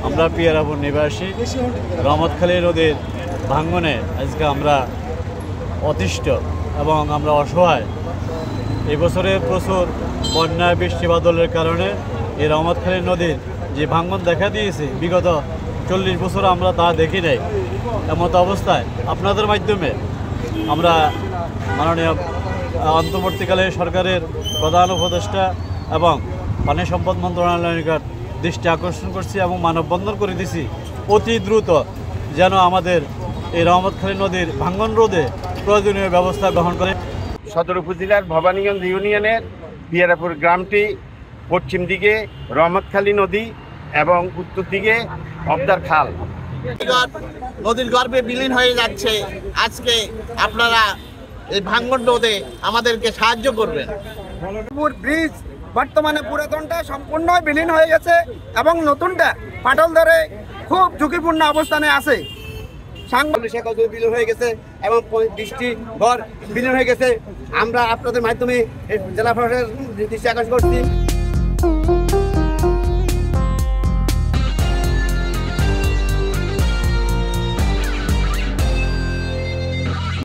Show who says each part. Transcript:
Speaker 1: আমরা পিয়ারাপুর নিবাসী রহমতখালী নদীর ভাঙ্গনে আজকে আমরা অতিষ্ঠ এবং আমরা অসহায়। এই বছরে প্রচুর বন্যা বৃষ্টি বাদলের কারণে এই রহমতখালী নদীর যে ভাঙ্গন দেখা দিয়েছে বিগত 40 বছর আমরা তা দেখি নাই। এমত অবস্থায় আপনাদের মাধ্যমে আমরা মাননীয় অন্তর্বর্তীকালে সরকারের প্রধান উপদেষ্টা এবং পানি সম্পদ মন্ত্রণালয়ের নিকট দৃষ্টি আকর্ষণ করছি এবং মানববন্ধন করে দিছি অতি দ্রুত যেন আমাদের এই রহমতখালী নদীর ভাঙ্গন রোধে প্রয়োজনীয় ব্যবস্থা গ্রহণ করে।
Speaker 2: সদর উপজেলার ভবানীগঞ্জ ইউনিয়নের পিয়ারাপুর গ্রামটি পশ্চিম দিকে রহমতখালী নদী এবং উত্তর দিকে অবদার খাল
Speaker 3: নদীর গর্ভে বিলীন হয়ে যাচ্ছে। আজকে আপনারা এই ভাঙ্গন রোধে আমাদেরকে সাহায্য করবেন।
Speaker 4: ব্রিজ বর্তমানে পুরাতনটা সম্পূর্ণ বিলীন হয়ে গেছে এবং নতুনটা পাটল ধরে খুব ঝুঁকিপূর্ণ অবস্থানে আছে।
Speaker 3: বিলীন হয়ে গেছে এবং বৃষ্টি ঘর বিলীন হয়ে গেছে। আমরা আপনাদের মাধ্যমে জেলা প্রশাসনের দৃষ্টি আকর্ষণ করছি।